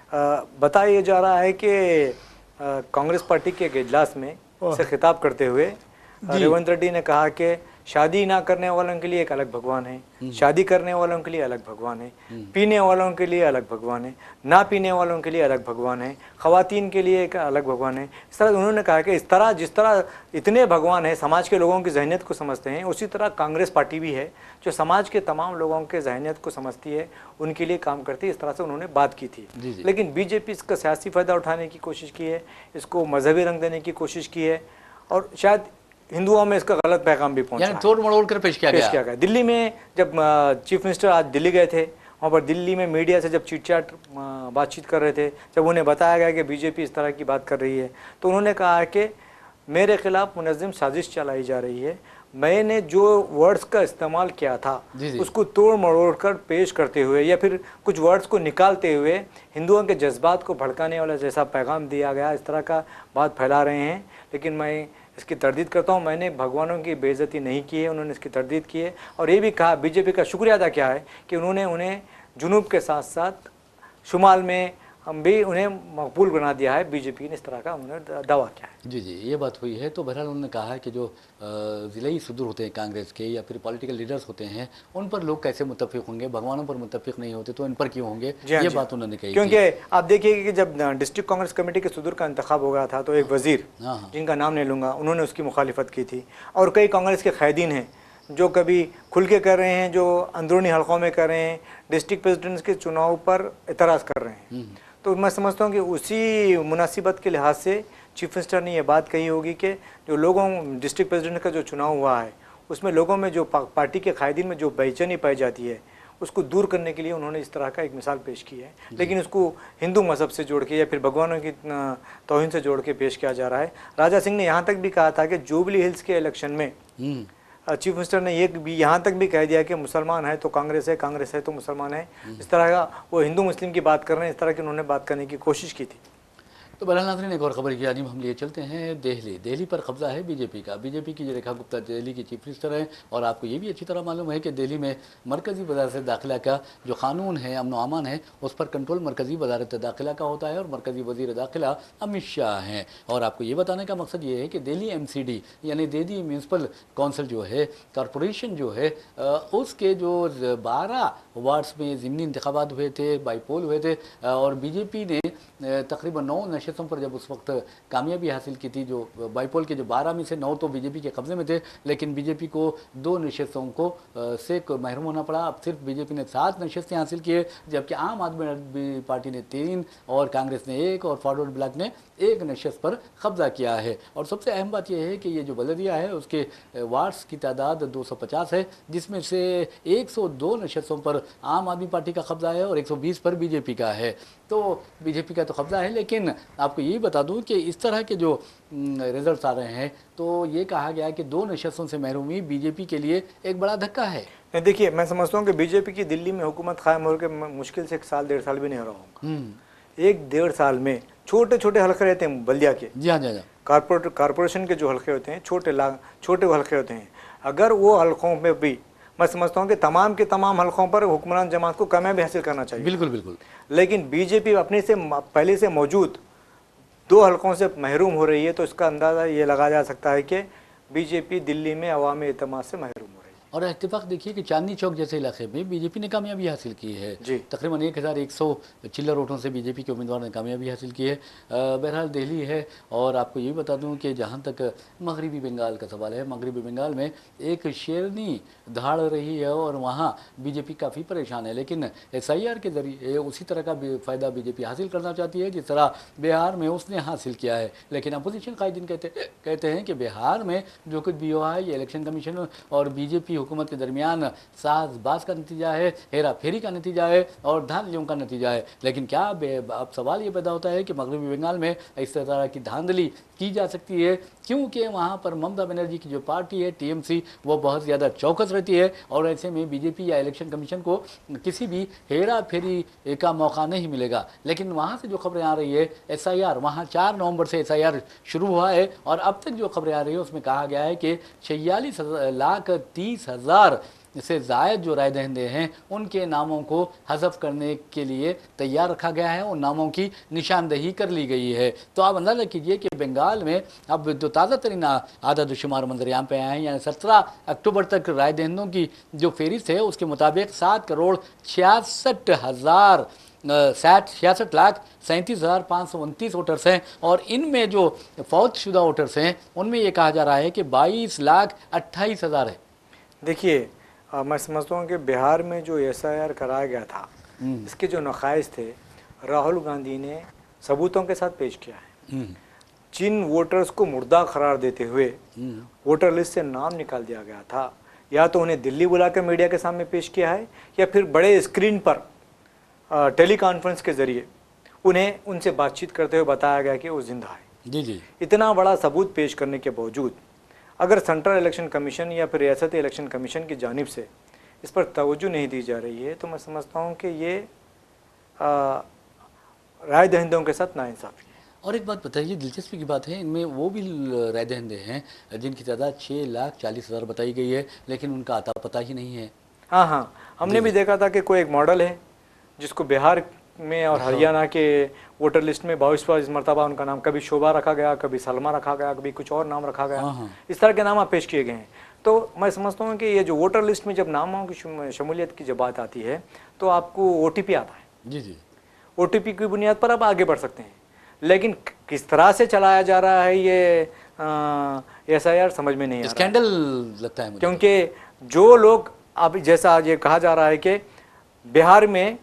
बताया जा रहा है कि कांग्रेस पार्टी के एक इजलास में से खिताब करते हुए रेवंत रेड्डी ने कहा कि शादी ना करने वालों के लिए एक अलग भगवान है, शादी करने वालों के लिए अलग भगवान है, पीने वालों के लिए अलग भगवान है, ना पीने वालों के लिए अलग भगवान है, ख़वातीन के लिए एक अलग भगवान है। इस तरह उन्होंने कहा कि जिस तरह इतने भगवान हैं, समाज के लोगों की जहनीत को समझते हैं, उसी तरह कांग्रेस पार्टी भी है जो समाज के तमाम लोगों के जहनीत को समझती है, उनके लिए काम करती है। इस तरह से उन्होंने बात की थी। लेकिन बीजेपी इसका सियासी फ़ायदा उठाने की कोशिश की है, इसको मजहबी रंग देने की कोशिश की है और शायद हिंदुओं में इसका गलत पैगाम भी पहुंचा, तोड़ मरोड़ कर पेश किया गया। दिल्ली में जब चीफ मिनिस्टर आज दिल्ली गए थे, वहाँ पर दिल्ली में मीडिया से जब चिट-चैट बातचीत कर रहे थे, जब उन्हें बताया गया कि बीजेपी इस तरह की बात कर रही है, तो उन्होंने कहा कि मेरे खिलाफ मुनज़्ज़म साजिश चलाई जा रही है। मैंने जो वर्ड्स का इस्तेमाल किया था उसको तोड़ मरोड़ कर पेश करते हुए या फिर कुछ वर्ड्स को निकालते हुए हिंदुओं के जज्बात को भड़काने वाला जैसा पैगाम दिया गया, इस तरह का बात फैला रहे हैं। लेकिन मैं इसकी तरदीद करता हूँ, मैंने भगवानों की बेइज्जती नहीं की है, उन्होंने इसकी तरदीद की है। और ये भी कहा, बीजेपी का शुक्रिया अदा किया है कि उन्होंने उन्हें जुनूब के साथ साथ शुमाल में हम भी उन्हें मकबूल बना दिया है, बीजेपी ने इस तरह का उन्होंने दावा किया है। जी जी, ये बात हुई है। तो बहरहाल उन्होंने कहा है कि जो ज़िले सदर होते हैं कांग्रेस के या फिर पॉलिटिकल लीडर्स होते हैं, उन पर लोग कैसे मुत्तफिक होंगे, भगवानों पर मुत्तफिक नहीं होते तो इन पर क्यों होंगे, जी हाँ, ये जी बात हाँ। उन्होंने कही क्योंकि थी। आप देखिए कि जब डिस्ट्रिक्ट कांग्रेस कमेटी के सदर का इंतखाब हो गया था तो एक वजीर, हाँ हाँ, जिनका नाम नहीं लूँगा, उन्होंने उसकी मुखालिफत की थी। और कई कांग्रेस के कैदीन हैं जो कभी खुल के कर रहे हैं, जो अंदरूनी हलकों में कर रहे हैं, डिस्ट्रिक्ट प्रेसिडेंट्स के चुनाव पर एतराज़ कर रहे हैं। तो मैं समझता हूँ कि उसी मुनासिबत के लिहाज से चीफ मिनिस्टर ने यह बात कही होगी कि जो लोगों डिस्ट्रिक्ट प्रेसिडेंट का जो चुनाव हुआ है उसमें लोगों में जो पार्टी के कायदीन में जो बेचैनी पाई जाती है उसको दूर करने के लिए उन्होंने इस तरह का एक मिसाल पेश की है। लेकिन उसको हिंदू मज़हब से जोड़ के या फिर भगवानों की तौहीन से जोड़ के पेश किया जा रहा है। राजा सिंह ने यहाँ तक भी कहा था कि जुबली हिल्स के इलेक्शन में चीफ मिनिस्टर ने ये भी यहाँ तक भी कह दिया कि मुसलमान है तो कांग्रेस है, कांग्रेस है तो मुसलमान है। इस तरह का वो हिंदू मुस्लिम की बात कर रहे हैं, इस तरह की उन्होंने बात करने की कोशिश की थी। तो बहरहाल नाज़रीन, एक और खबर की जानिब हम लिए चलते हैं। दिल्ली पर कब्जा है बीजेपी का। बीजेपी की रेखा गुप्ता दिल्ली की चीफ मिनिस्टर हैं और आपको ये भी अच्छी तरह मालूम है कि दिल्ली में मरकज़ी वज़ारत दाखिला का जो कानून है, अमन व अमान है, उस पर कंट्रोल मरकज़ी वज़ारत दाखिला का होता है और मरकज़ी वज़ीर दाखिला अमित शाह हैं। और आपको ये बताने का मकसद ये है कि दिल्ली MCD यानी दिल्ली म्यूनसिपल कौंसिल जो है, कॉरपोरेशन जो है, उसके जो 12 वार्ड्स में ज़िमनी इंतखाबात हुए थे, बाईपोल हुए थे और बीजेपी ने तकरीबन 9 नशस्तों पर जब उस वक्त कामयाबी हासिल की थी, जो बाईपोल के जो 12 में से 9 तो बीजेपी के कब्जे में थे, लेकिन बीजेपी को 2 नशस्तों को से महरूम होना पड़ा। अब सिर्फ बीजेपी ने 7 नशस्तें हासिल किए, जबकि आम आदमी पार्टी ने 3 और कांग्रेस ने 1 और फॉरवर्ड ब्लॉक ने 1 नशस्त पर कब्जा किया है। और सबसे अहम बात यह है कि ये जो बलदिया है उसके वार्ड्स की तादाद 250 है, जिसमें से 102 नशस्तों पर आम आदमी पार्टी का कब्जा है और 120 पर बीजेपी का है। तो बीजेपी का तो कब्जा है, लेकिन आपको ये बता दूं कि इस तरह के जो रिजल्ट्स आ रहे हैं तो ये कहा गया है कि 2 नशस्तों से महरूमी बीजेपी के लिए एक बड़ा धक्का है। देखिए, मैं समझता हूँ कि बीजेपी की दिल्ली में हुकूमत कायम होकर मुश्किल से 1 साल 1.5 साल भी नहीं रहा होगा। 1-1.5 साल में छोटे छोटे हल्के रहते हैं बल्दिया के, जी हाँ, जी हाँ, कारपोरेशन के जो हल्के होते हैं, छोटे हल्के होते हैं। अगर वो हल्कों में भी, मैं समझता हूँ कि तमाम के तमाम हल्कों पर हुक्मरान जमात को कामयाबी हासिल करना चाहिए। बिल्कुल बिल्कुल। लेकिन बीजेपी अपने से पहले से मौजूद 2 हल्कों से महरूम हो रही है, तो इसका अंदाज़ा ये लगाया जा सकता है कि बीजेपी दिल्ली में अवामी एतमाद से महरूम हो रही है। और इत्तेफाक देखिए कि चांदनी चौक जैसे इलाके में बीजेपी ने कामयाबी हासिल की है। जी। तकरीबन 1100 चिल्लर वोटों से बीजेपी के उम्मीदवार ने कामयाबी हासिल की है। बहरहाल दिल्ली है। और आपको ये बता दूं कि जहां तक मगरबी बंगाल का सवाल है, मगरबी बंगाल में एक शेरनी दहाड़ रही है और वहां बीजेपी काफ़ी परेशान है, लेकिन SIR के ज़रिए उसी तरह का फ़ायदा बीजेपी हासिल करना चाहती है जिस तरह बिहार में उसने हासिल किया है। लेकिन अपोजिशन कायदीन कहते हैं कि बिहार में जो कुछ भी हुआ है ये इलेक्शन कमीशन और बीजेपी हुकूमत के दरमियान साजबाज का नतीजा है, हेरा फेरी का नतीजा है और धांधलियों का नतीजा है। लेकिन क्या अब सवाल ये पैदा होता है कि मगरबी बंगाल में इस तरह की धांधली की जा सकती है, क्योंकि वहाँ पर ममता बनर्जी की जो पार्टी है TMC वो बहुत ज़्यादा चौकस रहती है और ऐसे में बीजेपी या इलेक्शन कमीशन को किसी भी हेरा फेरी का मौका नहीं मिलेगा। लेकिन वहाँ से जो खबरें आ रही है SIR, वहाँ 4 नवंबर से SIR शुरू हुआ है और अब तक जो खबरें आ रही है उसमें कहा गया है कि 46,30,000 से ज़ायद जो राय दहिंदे हैं उनके नामों को हज़फ करने के लिए तैयार रखा गया है, उन नामों की निशानदही कर ली गई है। तो आप अंदाज़ा कीजिए कि बंगाल में अब जो ताज़ा तरीन आदद शुमार मंजरियाम पे आए हैं, यानी 17 अक्टूबर तक राय दहिंदों की जो फहरिस्त है उसके मुताबिक 7,66,37,529 वोटर्स हैं और इनमें जो फौत शुदा वोटर्स हैं उनमें ये कहा जा रहा है कि 22,28,000 है। देखिए, मैं समझता हूँ कि बिहार में जो SIR कराया गया था इसके जो नक़ाइस थे राहुल गांधी ने सबूतों के साथ पेश किया है। जिन वोटर्स को मुर्दा करार देते हुए वोटर लिस्ट से नाम निकाल दिया गया था, या तो उन्हें दिल्ली बुलाकर मीडिया के सामने पेश किया है या फिर बड़े स्क्रीन पर टेली कॉन्फ्रेंस के ज़रिए उन्हें उनसे बातचीत करते हुए बताया गया कि वो जिंदा है। जी जी। इतना बड़ा सबूत पेश करने के बावजूद अगर सेंट्रल इलेक्शन कमीशन या फिर रियासती इलेक्शन कमीशन की जानिब से इस पर तवज्जो नहीं दी जा रही है, तो मैं समझता हूँ कि ये राय दहिंदों के साथ नाइंसाफ़ी है। और एक बात बताइए, दिलचस्पी की बात है, इनमें वो भी राय दहिंदे हैं जिनकी तादाद 6,40,000 बताई गई है, लेकिन उनका आता पता ही नहीं है। हाँ, हमने भी देखा था कि कोई एक मॉडल है जिसको बिहार में और हरियाणा के वोटर लिस्ट में 22 मरतबा उनका नाम, कभी शोभा रखा गया, कभी सलमा रखा गया, कभी कुछ और नाम रखा गया, इस तरह के नाम आप पेश किए गए हैं। तो मैं समझता हूँ कि ये जो वोटर लिस्ट में जब नामों की शमूलियत की जब बात आती है तो आपको OTP आता है। जी जी, OTP की बुनियाद पर आप आगे बढ़ सकते हैं, लेकिन किस तरह से चलाया जा रहा है ये SIR समझ में नहीं आ रहा। स्कैंडल लगता है मुझे, क्योंकि जो लोग अब जैसा आज ये कहा जा रहा है कि बिहार में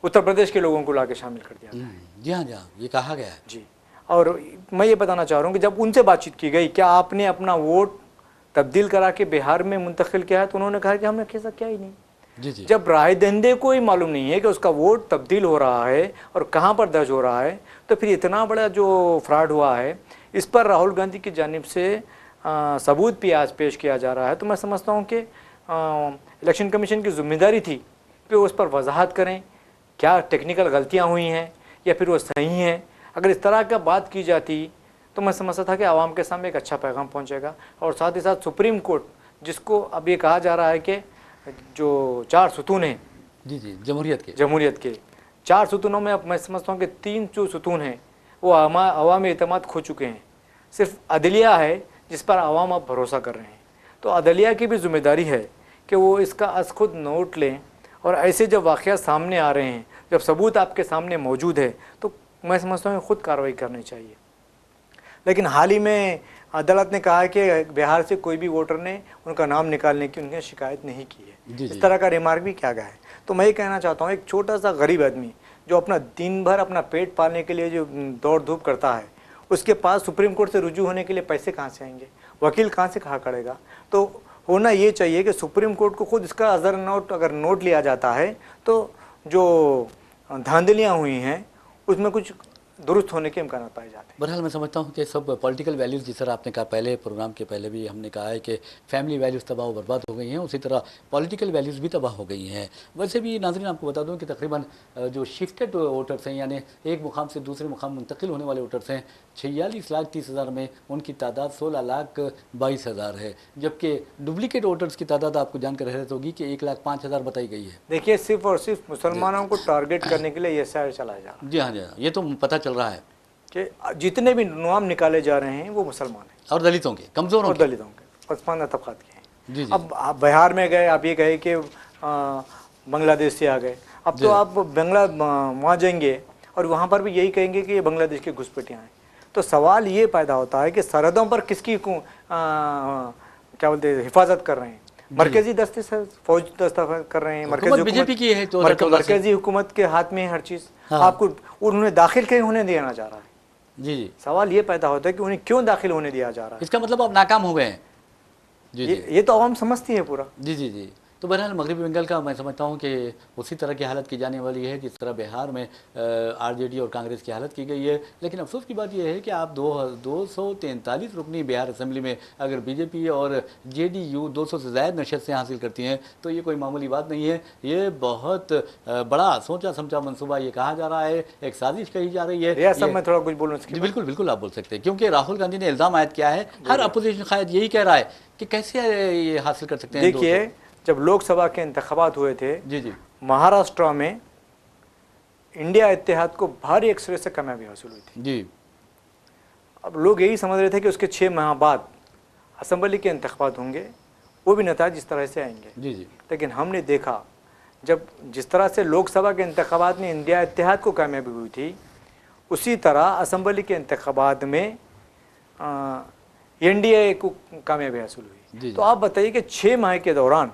उत्तर प्रदेश के लोगों को लाके शामिल कर दिया। जी हाँ जी हाँ, ये कहा गया है जी, और मैं ये बताना चाह रहा हूँ कि जब उनसे बातचीत की गई, क्या आपने अपना वोट तब्दील करा के बिहार में मुंतकिल किया है, तो उन्होंने कहा कि हमने कैसा किया ही नहीं। जी जी, जब राय दहिंदे को ही मालूम नहीं है कि उसका वोट तब्दील हो रहा है और कहाँ पर दर्ज हो रहा है, तो फिर इतना बड़ा जो फ्रॉड हुआ है इस पर राहुल गांधी की जानिब से सबूत भी आज पेश किया जा रहा है। तो मैं समझता हूँ कि इलेक्शन कमीशन की जिम्मेदारी थी कि उस पर वजाहत करें, क्या टेक्निकल गलतियाँ हुई हैं या फिर वो सही हैं। अगर इस तरह का बात की जाती तो मैं समझता था कि आवाम के सामने एक अच्छा पैगाम पहुँचेगा। और साथ ही साथ सुप्रीम कोर्ट, जिसको अब ये कहा जा रहा है कि जो 4 सुतून हैं, जी जी, जमहूरियत के 4 सुतूनों में अब मैं समझता हूँ कि 3 जो सुतून हैं वो अवामी एतमाद खो चुके हैं। सिर्फ अदलिया है जिस पर आवाम अब भरोसा कर रहे हैं। तो अदलिया की भी जिम्मेदारी है कि वो इसका अस खुद नोट लें, और ऐसे जब वाक़यात सामने आ रहे हैं, जब सबूत आपके सामने मौजूद है, तो मैं समझता हूँ खुद कार्रवाई करनी चाहिए। लेकिन हाल ही में अदालत ने कहा है कि बिहार से कोई भी वोटर ने उनका नाम निकालने की उनकी शिकायत नहीं की है। इस तरह का रिमार्क भी किया गया है। तो मैं ये कहना चाहता हूँ, एक छोटा सा गरीब आदमी जो अपना दिन भर अपना पेट पालने के लिए जो दौड़ धूप करता है, उसके पास सुप्रीम कोर्ट से रुजू होने के लिए पैसे कहाँ से आएंगे, वकील कहाँ से कहाँ करेगा। तो होना ये चाहिए कि सुप्रीम कोर्ट को खुद इसका अगर नोट लिया जाता है तो जो धांधलियाँ हुई हैं उसमें कुछ दुरुस्त होने के इम्कान पाए जाते हैं। बहरहाल मैं समझता हूँ कि सब पॉलिटिकल वैल्यूज़, जिस तरह आपने कहा पहले प्रोग्राम के पहले भी हमने कहा है कि फैमिली वैल्यूज़ तबाह व बर्बाद हो गई हैं, उसी तरह पॉलिटिकल वैल्यूज़ भी तबाह हो गई हैं। वैसे भी नाज़रीन आपको बता दूँ कि तकरीबन जो शिफ्टेड वोटर्स हैं, यानी एक मुकाम से दूसरे मुकाम मुंतकिल होने वाले वोटर्स हैं, 46,30,000 में उनकी तादाद 16,22,000 है, जबकि डुप्लीकेट वोटर्स की तादाद आपको जानकर हैरत होगी कि 1,05,000 बताई गई है। देखिए, सिर्फ और सिर्फ मुसलमानों को टारगेट करने के लिए ये SIR चलाया जा रहा है। जी हाँ जी हाँ, ये तो पता चल रहा है कि जितने भी नाम निकाले जा रहे हैं वो मुसलमान हैं और दलितों के, कमज़ोरों और दलितों के, पसमानदा तबकात के हैं। जी जी, अब आप बिहार में गए, आप ये कहे कि बांग्लादेश से आ गए, अब तो आप वहाँ जाएंगे और वहाँ पर भी यही कहेंगे कि ये बांग्लादेश के घुसपैठियाँ हैं। तो सवाल ये पैदा होता है कि सरहदों पर किसकी क्या बोलते हैं हिफाजत कर रहे हैं। मरकजी दस्ते से फौज दस्ता कर रहे हैं, मरकजी बीजेपी की है तो मरकजी हुकूमत के हाथ में है हर चीज़। आपको उन्होंने दाखिल क्यों होने देना चाह रहा है। जी जी, सवाल ये पैदा होता है कि उन्हें क्यों दाखिल होने दिया जा रहा है। इसका मतलब आप नाकाम हो गए हैं। जी जी, ये तो आवाम समझती है पूरा। जी जी जी, तो बहरहाल मगरबी बंगाल का मैं समझता हूँ कि उसी तरह की हालत की जाने वाली है जिस तरह बिहार में RJD और कांग्रेस की हालत की गई है। लेकिन अफसोस की बात यह है कि आप 243 रुकनी बिहार असेंबली में अगर बीजेपी और JDU 200 से ज़्यादा नशस्तें हासिल करती हैं तो ये कोई मामूली बात नहीं है। ये बहुत बड़ा सोचा समझा मनसूबा ये कहा जा रहा है, एक साजिश कही जा रही है। रियासत में थोड़ा कुछ बोलूँ जी बिल्कुल बिल्कुल, आप बोल सकते हैं, क्योंकि राहुल गांधी ने इल्ज़ाम आयद किया है, हर अपोजिशन कायद यही कह रहा है कि कैसे ये हासिल कर सकते हैं। देखिए, जब लोकसभा के इंतखाबात हुए थे जी जी, महाराष्ट्र में इंडिया इत्तेहाद को भारी अक्सर से कामयाबी हासिल हुई थी जी। अब लोग यही समझ रहे थे कि उसके 6 माह बाद असेंबली के इंतखाबात होंगे, वो भी नतीजे इस तरह से आएंगे। जी जी, लेकिन हमने देखा जब जिस तरह से लोकसभा के इंतखाबात में इंडिया इत्तेहाद को कामयाबी हुई थी, उसी तरह असेंबली के इंतखाबात में NDA को कामयाबी हासिल हुई। तो आप बताइए कि 6 माह के दौरान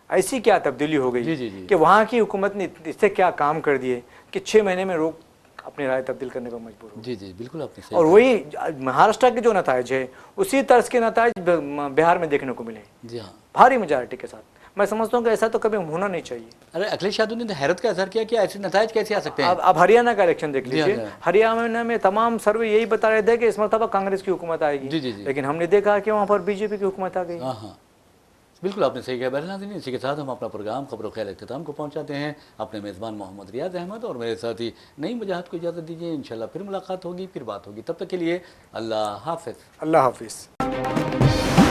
ऐसी क्या तब्दीली हो गई कि वहाँ की हुकूमत ने इससे क्या काम कर दिए कि 6 महीने में लोग अपनी राय तब्दील करने पर मजबूर हो। जी जी, बिल्कुल आपने सही। और वही महाराष्ट्र के जो नताइज है उसी तर्ज के नताइज बिहार में देखने को मिले। जी हाँ, भारी मेजॉरिटी के साथ। मैं समझता हूँ कि ऐसा तो कभी होना नहीं चाहिए। अरे अखिलेश यादव ने तो हैरत का इजहार किया कि ऐसे नताइज कैसे आ सकते हैं। अब हरियाणा का इलेक्शन देख लीजिए, हरियाणा में तमाम सर्वे यही बता रहे थे कि इस मरतबा कांग्रेस की हुकूमत आएगी। जी जी जी, लेकिन हमने देखा कि वहाँ पर BJP की हुकूमत आ गई। हाँ हाँ, बिल्कुल आपने सही कहा। बहरहाल इसी के साथ हम अपना प्रोग्राम खबरों ख्याल इख्तिताम को पहुंचाते हैं। अपने मेज़बान मोहम्मद रियाज अहमद और मेरे साथी नईम मुजाहिद को इजाज़त दीजिए। इंशाल्लाह फिर मुलाकात होगी, फिर बात होगी। तब तक के लिए अल्लाह हाफ़िज़। अल्लाह हाफिज़।